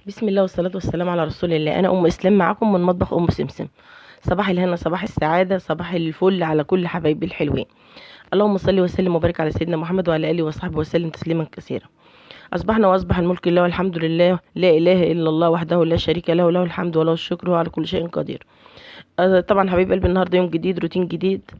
بسم الله والصلاة والسلام على رسول الله. أنا أم إسلام معاكم من مطبخ أم سمسم. صباح الهنا، صباح السعادة، صباح الفل على كل حبايبي الحلوين. اللهم صل وسلم وبارك على سيدنا محمد وعلى آله وصحبه وسلم تسليما كثيرا. أصبحنا وأصبح الملك لله والحمد لله، لا إله إلا الله وحده لا شريك له، له الحمد وله الشكر وهو على كل شيء قدير. طبعا حبايب قلبي، النهارده يوم جديد، روتين جديد،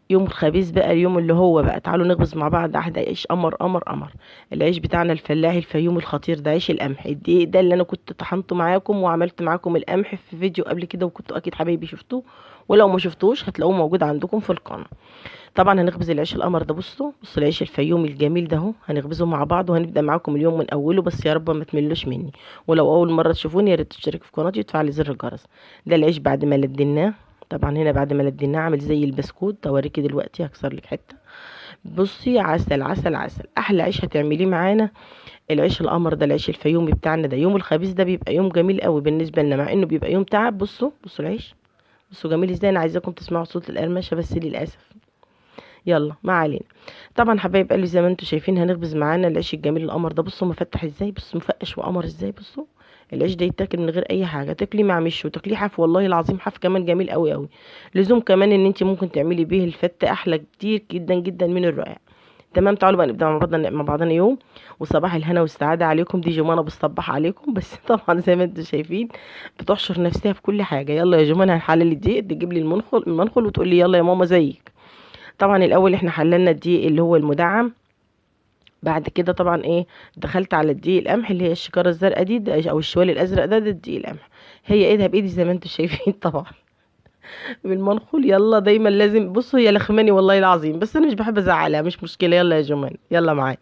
يوم الخبيث بقى، اليوم اللي هو بقى تعالوا نخبز مع بعض احلى عيش قمر قمر قمر. العيش بتاعنا الفلاحي الفيومي الخطير ده، عيش القمح. الدقيق ده اللي انا كنت طحنته معاكم وعملت معاكم القمح في فيديو قبل كده، وكنتوا اكيد حبايبي شفتوه، ولو ما شفتوش هتلاقوه موجود عندكم في القناه. طبعا هنخبز العيش القمر ده. بصوا العيش الفيومي الجميل ده اهو، هنخبزه مع بعض وهنبدا معاكم اليوم من اوله، بس يا رب ما تملوش مني. ولو اول مره تشوفوني يا ريت تشتركوا في قناتي وتفعلوا زر الجرس. ده العيش بعد ما لديناه. طبعا هنا بعد ما لديناه عامل زي البسكوت، اوريكي دلوقتي هكسر لك حته. بصي، عسل عسل عسل، احلى عيش هتعمليه معانا العيش القمر ده، العيش الفيومي بتاعنا ده. يوم الخبيث ده بيبقى يوم جميل قوي بالنسبه لنا، مع انه بيبقى يوم تعب. بصوا العيش، بصوا جميل ازاي. انا عايزاكم تسمعوا صوت القرمشه بس للاسف. يلا ما علينا. طبعا حبايب قلبي، زي ما انتم شايفين هنخبز معانا العيش الجميل القمر ده. بصوا مفتح ازاي، بصوا مفقش وقمر ازاي. بصوا العيش ده يتاكل من غير اي حاجه، تاكليه مع مش وتاكليه حاف، والله العظيم حاف كمان جميل قوي قوي. لزوم كمان ان انت ممكن تعملي بيه الفته احلى كتير جدا جدا من الرقاق. تمام، تعالوا بقى نبدا مع بعضنا يوم. وصباح الهنا والسعاده عليكم. دي جمانه بتصبح عليكم بس طبعا زي ما انتم شايفين بتحشر نفسها في كل حاجه. يلا يا جمانه هنحلل الدقيق، تجيب لي المنخل وتقول لي يلا يا ماما زيك. طبعا الاول احنا حللنا الدقيق اللي هو المدعم. بعد كده طبعا ايه، دخلت على الدقيق القمح اللي هي الشكاره الزرقاء دي، او الشوال الازرق ده الدقيق القمح. هي ايدها بايدي زي ما انتم شايفين طبعا بالمنخول. يلا دايما لازم، بصوا هي لخماني والله العظيم، بس انا مش بحب ازعلها، مش مشكله. يلا يا جمان يلا معايا.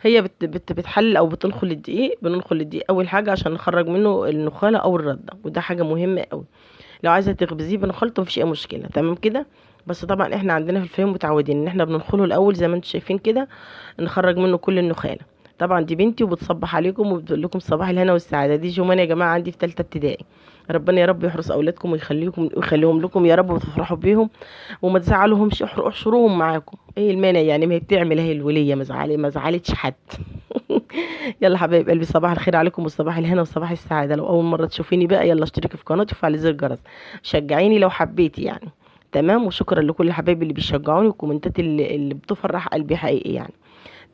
هي بتحلل او بتنخل الدقيق. بننخل الدقيق اول حاجه عشان نخرج منه النخاله او الرده، وده حاجه مهمه قوي. لو عايزه تخبزيه بنخلطه مفيش اي مشكله، تمام كده. بس طبعا احنا عندنا في الفيوم متعودين ان احنا بننخله الاول زي ما انتم شايفين كده، نخرج منه كل النخاله. طبعا دي بنتي وبتصبح عليكم وبتقول لكم صباح الهنا والسعاده. دي جمان يا جماعه عندي في ثالثه ابتدائي. ربنا يا رب يحرس اولادكم ويخليهم لكم يا رب، وتفرحوا بيهم وما تزعلوهمش. احشروهم معاكم، ايه المانع يعني؟ ما هي بتعمل اهي الوليه، ما زعلتش حد يلا حبايب قلبي، صباح الخير عليكم وصباح الهنا وصباح السعاده. لو اول مره تشوفيني بقى يلا اشتركي في قناتي وفعلي زر الجرس، شجعيني لو حبيتي يعني. تمام، وشكرا لكل حبايبي اللي بيشجعوني والكومنتات اللي بتفرح قلبي حقيقي يعني.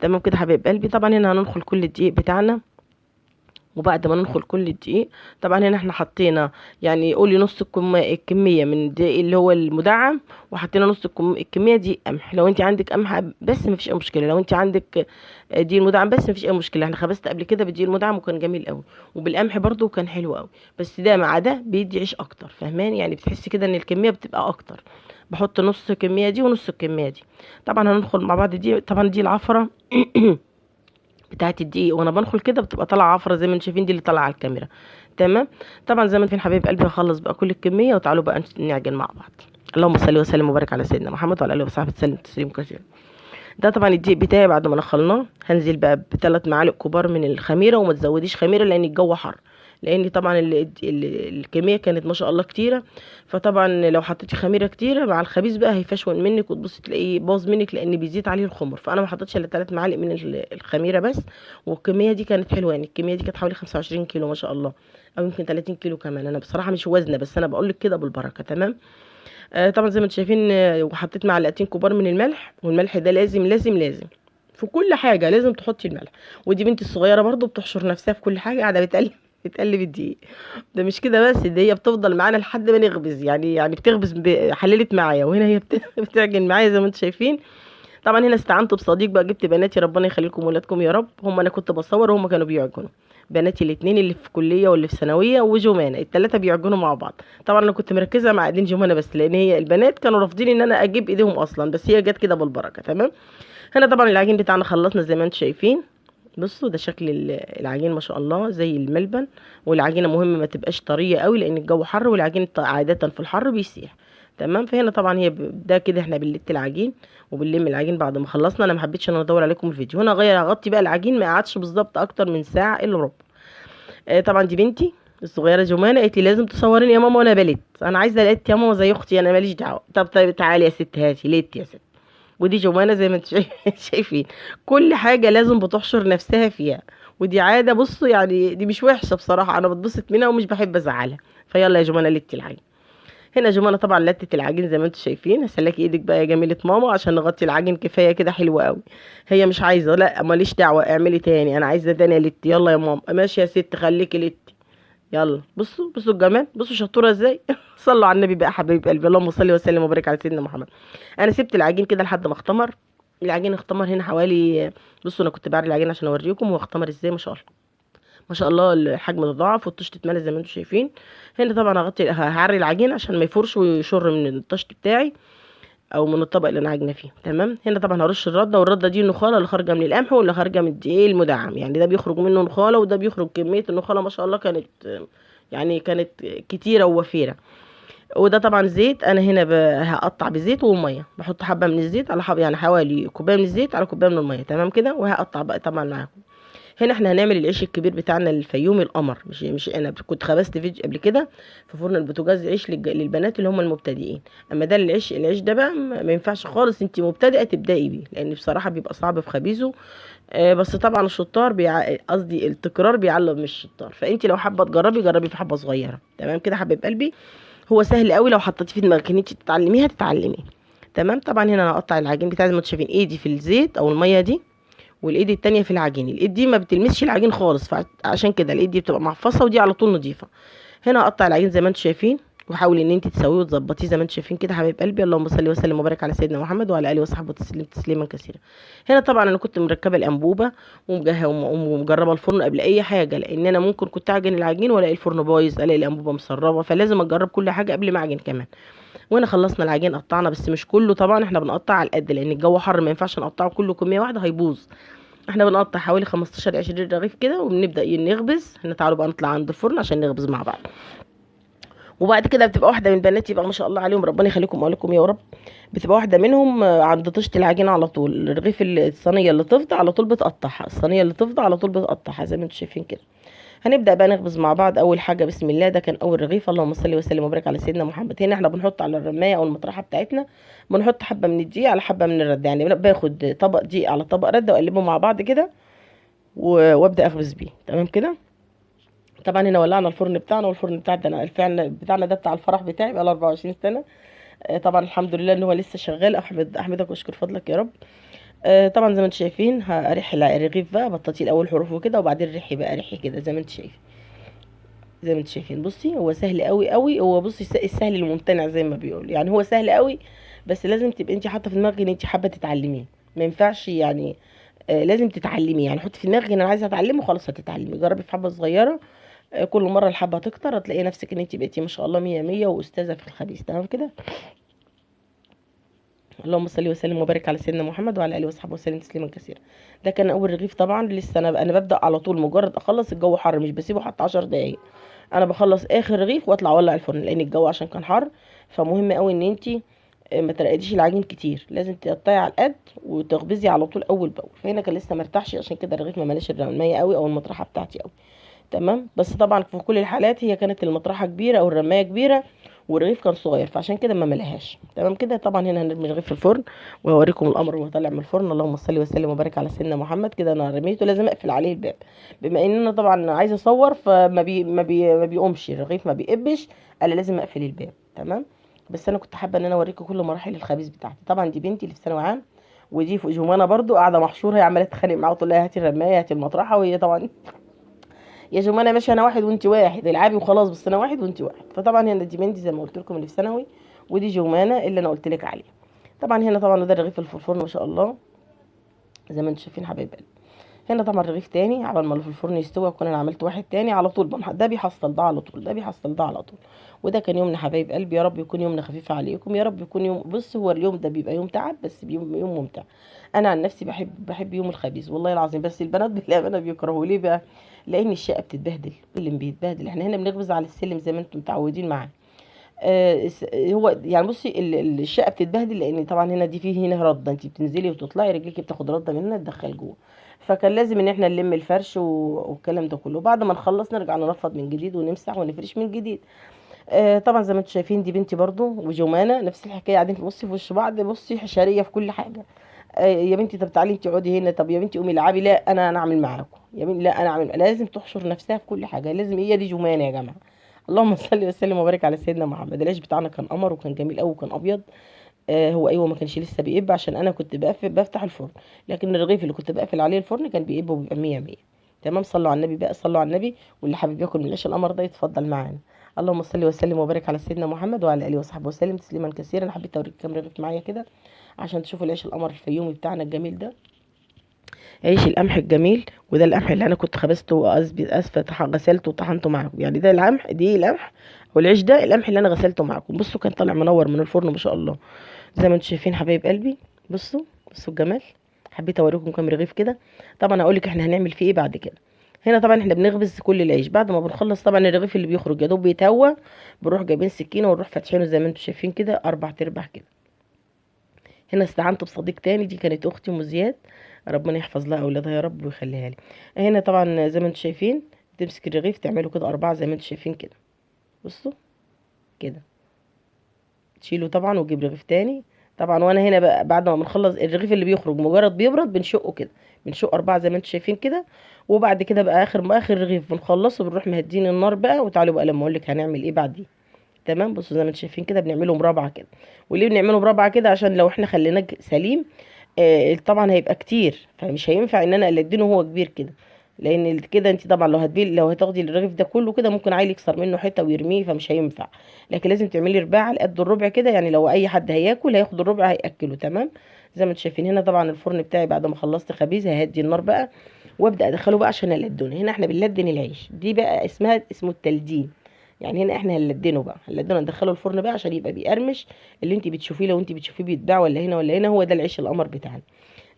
تمام كده حبايب قلبي. طبعا هنا هندخل كل الدقيق بتاعنا. وبعد ما ندخل كل الدقيق، طبعا هنا احنا حطينا يعني قولي نص الكمية من الدقيق اللي هو المدعم، وحطينا نص الكمية دي قمح. لو انت عندك قمح بس مفيش اي مشكلة، لو انت عندك دي المدعم بس مفيش اي مشكلة. احنا خبزت قبل كده بدي المدعم وكان جميل قوي، وبالقمح برضو كان حلو قوي. بس ده مع ده بيدي عيش اكتر، فاهمان يعني؟ بتحسي كده ان الكمية بتبقى اكتر. بحط نص الكمية دي ونص الكمية دي. طبعا هندخل مع بعض دي، طبعا دي العفرة بتاعت الدقيق، وانا بنخل كده بتبقى طالعه عفره زي ما انتم شايفين، دي اللي طالعه على الكاميرا. تمام. طبعا زي ما انتم حبايب قلبي هخلص بقى كل الكميه وتعالوا بقى نعجن مع بعض. اللهم صل وسلم وبارك على سيدنا محمد وعلى اله وصحبه وسلم تسليم كثير. ده طبعا الدقيق بتاعي بعد ما نخلناه. هنزل بقى بثلاث معالق كبار من الخميره، وما تزوديش خميره لان الجو حر. لان طبعا الكميه كانت ما شاء الله كتيره، فطبعا لو حطيتي خميره كتيره مع الخبيز بقى هيفشون منك وتبصي تلاقيه باظ منك، لان بيزيد عليه الخمر. فانا ما حطيتش الا 3 معالق من الخميره بس. والكميه دي كانت حلوه يعني، الكميه دي كانت حوالي 25 كيلو ما شاء الله، او يمكن 30 كيلو كمان. انا بصراحه مش وزنه، بس انا بقول لك كده بالبركه. تمام. طبعا زي ما انتم شايفين، وحطيت معلقتين كبار من الملح. والملح ده لازم لازم لازم في كل حاجه لازم تحطي الملح. ودي بنتي الصغيره برضو بتحشر نفسها في كل حاجه، قاعده بتقلب الدقيق. ده مش كده بس، ده هي بتفضل معانا لحد ما نخبز يعني بتخبز حللت معايا، وهنا هي بتعجن معايا زي ما انتم شايفين. طبعا هنا استعنت بصديق بقى، جبت بناتي ربنا يخلي لكم ولادكم يا رب. هم انا كنت بصور وهم كانوا بيعجنوا. بناتي الاثنين اللي في كليه واللي في ثانويه وجمانه الثلاثه بيعجنوا مع بعض. طبعا انا كنت مركزه مع ايدين جمانه بس، لان هي البنات كانوا رافضين ان انا اجيب ايديهم اصلا، بس هي جت كده بالبركه. تمام. هنا طبعا العجين بتاعنا خلصنا زي ما انتم شايفين. بصوا ده شكل العجين ما شاء الله زي الملبن. والعجينه مهم ما تبقاش طريه قوي لان الجو حر، والعجين عاده في الحر بيسيح. تمام. فهنا طبعا هي ده كده احنا بنلت العجين وبنلم العجين بعد ما خلصنا. انا ما حبيتش ان انا اطول عليكم الفيديو. هنا اغطي بقى العجين، ما قعدش بالظبط اكتر من ساعه الا ربع. طبعا دي بنتي الصغيره جمانه قالت لي لازم تصوريني يا ماما وانا بلت. انا عايزه لقيت يا ماما زي اختي، انا ماليش دعوه. طب تعالي يا ست هاتي ليت يا ست. ودي جمانة زي ما انتم شايفين كل حاجة لازم بتحشر نفسها فيها. ودي عاده بصوا يعني دي مش وحشه بصراحه، انا بتبسط منها ومش بحب ازعلها. فيلا يا جمانه لتي العجين. هنا يا جمانه طبعا لتت العجين زي ما انتم شايفين. هسلكي ايدك بقى يا جميله ماما عشان نغطي العجين كفايه كده حلو قوي. هي مش عايزه، لا ماليش دعوه اعملي تاني، انا عايزه تاني يا لتي. يلا يا ماما ماشي يا ست خليكي لتي. يلا بصوا بصوا الجمال، بصوا شطوره ازاي. صلوا على النبي بقى حبايب قلبي، اللهم صل وسلم وبارك على سيدنا محمد. انا سبت العجين كده لحد ما اختمر. العجين اختمر هنا حوالي، بصوا انا كنت بعمل العجين عشان اوريكم هو اختمر ازاي. ما شاء الله ما شاء الله، الحجم تضاعف والطش تتملى زي ما انتم شايفين. هنا طبعا هعري العجين عشان ما يفورش ويشر من الطش بتاعي او من الطبق اللي انا عاجنه فيه. تمام. هنا طبعا هرش الرده، والرده دي النخاله اللي خارجه من القمح واللي خارجه من الدقيق المدعم، يعني ده بيخرج منه نخاله وده بيخرج كميه النخاله ما شاء الله كانت، يعني كانت كتيره ووفيره. وده طبعا زيت. انا هنا هقطع بزيت وميه، بحط حبه من الزيت على حبه، يعني حوالي كوبايه من الزيت على كوبايه من الميه. تمام كده. وهقطع بقى طبعا معاكم. هنا احنا هنعمل العيش الكبير بتاعنا الفيومي القمر. مش انا كنت خبزت فيديو قبل كده في فرن البوتاجاز عيش للبنات اللي هم المبتدئين. اما ده العيش ده بقى ما ينفعش خالص انت مبتدئه تبداي بيه، لان بصراحه بيبقى صعب في خبيزه. بس طبعا الشطار قصدي التكرار بيعلم من الشطار. فانت لو حابه تجربي جربي في حبه صغيره. تمام كده حبيب قلبي. هو سهل قوي لو حطيتيه في دماغك ان انت تتعلميها تتعلميه. تمام. طبعا هنا انا هقطع العجين بتاعي زي ما انتم شايفين، ايدي في الزيت او الميه دي والايد التانية في العجين. الايد دي ما بتلمسش العجين خالص، فعشان كده الايد دي بتبقى محفصه ودي على طول نظيفه. هنا اقطع العجين زي ما انتم شايفين، وحاولي ان انت تسويه وتظبطيه زي ما انتم شايفين كده حبايب قلبي. اللهم صل وسلم وبارك على سيدنا محمد وعلى اله وصحبه وسلم تسليما كثيرا. هنا طبعا انا كنت مركبه الانبوبه ومجربه الفرن قبل اي حاجه، لان انا ممكن كنت اعجن العجين والاقي الفرن بايظ، الاقي الانبوبه مسربه، فلازم اجرب كل حاجه قبل ما اعجن كمان. وانا خلصنا العجين قطعنا بس مش كله طبعا، احنا بنقطع على القد لان الجو حر ما ينفعش نقطعه كله كميه واحده هيبوظ. احنا بنقطع حوالي 15 20 رغيف كده وبنبدا نخبز. احنا تعالوا بقى نطلع عند الفرن عشان نخبز مع بعض. وبعد كده بتبقى واحده من بناتي بقى ما شاء الله عليهم ربنا يخليكم ولكم يا رب، بتبقى واحده منهم عند طشت العجينه على طول الرغيف الصينيه اللي تفضى على طول بتقطعها، الصينيه اللي تفضى على طول بتقطعها زي ما انتم شايفين كده. هنبدا بقى نخبز مع بعض. اول حاجه بسم الله، ده كان اول رغيف. اللهم صل وسلم وبارك على سيدنا محمد. هنا احنا بنحط على الرمايه او المطرحه بتاعتنا بنحط حبه من الدقيق على حبه من الرده، يعني باخد طبق دقيق على طبق رده واقلبهم مع بعض كده وابدا اخبز بيه. تمام كده. طبعا هنا ولعنا الفرن بتاعنا، والفرن بتاعنا الفعل بتاعنا ده بتاع الفرح بتاعي بقى له 24 سنه. طبعا الحمد لله ان هو لسه شغال. احمدك واشكر فضلك يا رب. طبعا زي ما انتم شايفين هريح الرغيف بقى، بطاطي الاول حروفه كده وبعدين ريحي بقى ريحي كده زي ما انتم شايفين. زي ما انتم شايفين بصي هو سهل قوي قوي. هو بصي السهل الممتنع زي ما بيقول، يعني هو سهل قوي بس لازم تبقي انت حاطه في دماغك ان انت حابه تتعلميه. ما ينفعش يعني لازم تتعلمي، يعني حطي في دماغك ان انا عايزه اتعلمه خلاص هتتعلمي. جربي في حبه صغيره، كل مره الحبه تكتر هتلاقي نفسك ان انت بقيتي ما شاء الله مية مية واستاذه في الخبيث. تمام كده. اللهم صل وسلم وبارك على سيدنا محمد وعلى اله وصحبه وسلم تسليما كثيرا. ده كان اول رغيف. طبعا لسه انا ببدا على طول مجرد اخلص الجو حر مش بسيبه حتى 10 دقايق. انا بخلص اخر رغيف واطلع اولع الفرن لان الجو عشان كان حر. فمهم قوي ان انت ما ترقديش العجين كتير، لازم تقطعي على القد وتخبزي على طول اول باول. فهنا كان لسه مرتاحش عشان كده الرغيف ما ملاش الرمايه قوي او المطرحه بتاعتي قوي. تمام. بس طبعا في كل الحالات هي كانت المطرحه كبيره او الرمايه كبيره والرغيف كان صغير فعشان كده ما ملهاش. تمام كده. طبعا هنا هنرمي الرغيف في الفرن وهوريكم الامر وهو طالع من الفرن. اللهم صل وسلم وبارك على سيدنا محمد. كده انا رميته لازم اقفل عليه الباب بما ان انا طبعا عايزه اصور ما بيقومش الرغيف ما بيقبش، انا لازم اقفل الباب. تمام. بس انا كنت حابه ان انا اوريكم كل مراحل الخبيز بتاعتي. طبعا دي بنتي اللي في ثانوي عام، ودي فوق جمانه برضو قاعده محشوره، هي عماله تتخانق معاها وتقول لها هاتي الرمايه هاتي المطرحه، وهي طبعا يا جماعه ماشي انا واحد وانت واحد العابي وخلاص، بس انا واحد وانت واحد. فطبعا هنا دي بنتي زي ما قلت لكم اللي في ثانوي، ودي جمانه اللي انا قلت لك عليها. طبعا هنا طبعا ده الرغيف اللي في الفرن ما شاء الله زي ما انتم شايفين حبايب قلبي. هنا طبعا رغيف تاني عبال ما اللي في الفرن يستوي اكون انا عملت واحد تاني على طول ده بيحصل ده على طول ده بيحصل ده على طول. وده كان يومنا حبايب قلبي. يا رب يكون يومنا خفيف عليكم، يا رب يكون يوم، بص هو اليوم ده بيبقى يوم تعب بس يوم ممتع. انا عن نفسي بحب يوم الخميس والله العظيم، بس البنات بالامانه بيكرهوا ليه بقى؟ لان الشقه بتتبهدل اللي بيتبهدل. احنا هنا بنخبز على السلم زي ما انتم متعودين معانا. هو يعني بصي الشقه بتتبهدل لان طبعا هنا دي فيه هنا رده، انت بتنزلي وتطلعي رجلك بتاخد رده من هنا تدخل جوه. فكان لازم ان احنا نلم الفرش والكلام ده كله. بعد ما نخلص نرجع ننفض من جديد ونمسح ونفرش من جديد. طبعا زي ما انتم شايفين دي بنتي برضو وجمانه نفس الحكايه قاعدين في بصي في وش بعض، بصي حشريه في كل حاجه. يا بنتي طب تعالي انت اقعدي هنا، طب يا بنتي قومي العبي، لا انا اعمل معاكم يا بنتي، لا انا اعمل. لازم تحشر نفسها في كل حاجه، لازم هي دي جمانه يا جماعه. اللهم صل وسلم وبارك على سيدنا محمد. العيش بتاعنا كان قمر وكان جميل قوي وكان ابيض. هو ايوه ما كانش لسه بيقب عشان انا كنت بفتح الفرن، لكن الرغيف اللي كنت بقفل عليه الفرن كان بيقب وبيبقى 100 100. تمام. صلوا على النبي بقى، صلوا على النبي. واللي حابب ياكل من العيش القمر ده يتفضل معانا. اللهم صل وسلم وبارك على سيدنا محمد وعلى اله وصحبه وسلم تسليما كثيرا. انا حبيت اوريك كام رغيف معايا كده عشان تشوفوا العيش القمر الفيومي بتاعنا الجميل ده. عيش القمح الجميل، وده القمح اللي انا كنت خبزته اسفه غسلته وطحنته معاكم، يعني ده القمح، دي القمح والعيش ده القمح اللي انا غسلته معاكم. بصوا كان طالع منور من الفرن ما شاء الله، زي ما انتم شايفين حبايب قلبي. بصوا بصوا الجمال. حبيت اوريكم كام رغيف كده. طبعا هقول لك احنا هنعمل فيه ايه بعد كده. هنا طبعا احنا بنخبز كل العيش، بعد ما بنخلص طبعا الرغيف اللي بيخرج يا دوب بيتهوى، بنروح جايبين سكينه ونروح فاتحينه زي ما انتم شايفين كده 4 ارباع كده. هنا استعنت بصديق تاني، دي كانت اختي ام زياد، ربنا يحفظ لها اولادها يا رب ويخليها لي. هنا طبعا زي ما انتم شايفين تمسك الرغيف تعمله كده 4 زي ما انتم شايفين كده. بصوا كده، تشيله طبعا وتجيب رغيف تاني. طبعا وانا هنا بقى بعد ما بنخلص الرغيف اللي بيخرج مجرد بيبرد بنشقه كده، بنشق 4 زي ما انتم شايفين كده. وبعد كده بقى اخر ما اخر رغيف بنخلصه بنروح مهدين النار بقى. وتعالوا بقى لما اقول لك هنعمل ايه بعدين. تمام. بصوا زي ما انتم شايفين كده بنعمله مربع كده. وليه بنعمله مربع كده؟ عشان لو احنا خليناه سليم طبعا هيبقى كتير، فمش هينفع ان انا الدينه وهو كبير كده، لان كده انت طبعا لو هتاخدي الرغيف ده كله كده ممكن عيل يكسر منه حته ويرميه، فمش هينفع. لكن لازم تعملي رباع على قد الربع كده، يعني لو اي حد هياكل هياخد الربع هياكله. تمام. زي ما انتم شايفين هنا طبعا الفرن بتاعي بعد ما خلصت خبيز ههدي النار بقى وابدا ادخله بقى عشان الدهن. هنا احنا بنلدن العيش، دي بقى اسمه التلدين. يعني هنا احنا هنلدنه بقى، هنلدنه ندخله الفرن بقى عشان يبقى بيقرمش. اللي انت بتشوفيه لو انت بتشوفيه بيتباع ولا هنا ولا هنا، هو ده العيش القمر بتاعنا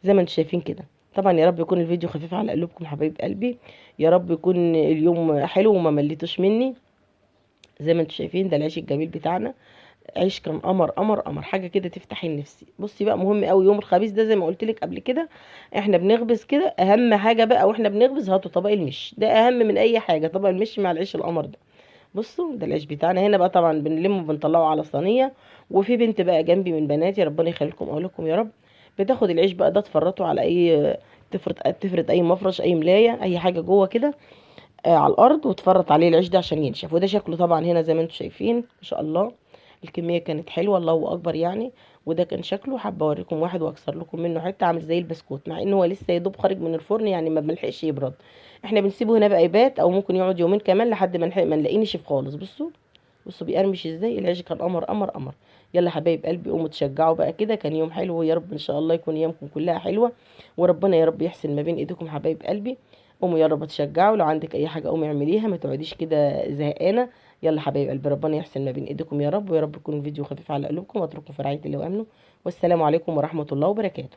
زي ما انتم شايفين كده. طبعا يا رب يكون الفيديو خفيف على قلوبكم حبايب قلبي، يا رب يكون اليوم حلو وما مليتوش مني. زي ما انتم شايفين ده العيش الجميل بتاعنا. عيش كان قمر قمر قمر، حاجه كده تفتحي النفس. بصي بقى مهم قوي يوم الخميس ده زي ما قلت لك قبل كده احنا بنخبز كده، اهم حاجه بقى واحنا بنخبز هاتوا طبق المش، ده اهم من اي حاجه، طبق المش مع العيش القمر ده. بصوا ده العيش بتاعنا. هنا بقى طبعا بنلمه وبنطلعه على صينيه. وفي بنت بقى جنبي من بناتي ربنا يخليكم اولكم يا رب، بتاخد العيش بقى ده تفرطه على اي تفرط اي مفرش اي ملايه اي حاجه جوه كده على الارض، وتفرط عليه العيش ده عشان ينشف. وده شكله طبعا هنا زي ما انتم شايفين ما شاء الله. الكميه كانت حلوه الله اكبر يعني. وده كان شكله، حابه اوريكم واحد واكسر لكم منه حته عامل زي البسكوت، مع ان هو لسه يدوب خارج من الفرن يعني ما بنلحقش يبرد. احنا بنسيبه هنا بقى يبات او ممكن يقعد يومين كمان لحد ما ما نلاقيه نشف خالص. بصوا بصوا بيقرمش ازاي العيش، كان قمر قمر قمر. يلا حبايب قلبي قوموا تشجعوا بقى كده، كان يوم حلو يا رب ان شاء الله يكون ايامكم كلها حلوه، وربنا يا رب يحسن ما بين ايديكم حبايب قلبي. قوموا يا رب تشجعوا، لو عندك اي حاجه قومي اعمليها ما تقعديش كده زهقانه. يلا حبايب قلبي ربنا يحسن ما بين ايديكم يا رب، ويا رب يكون الفيديو خفيف على قلوبكم واترككم في رعايه الله وامنه. والسلام عليكم ورحمه الله وبركاته.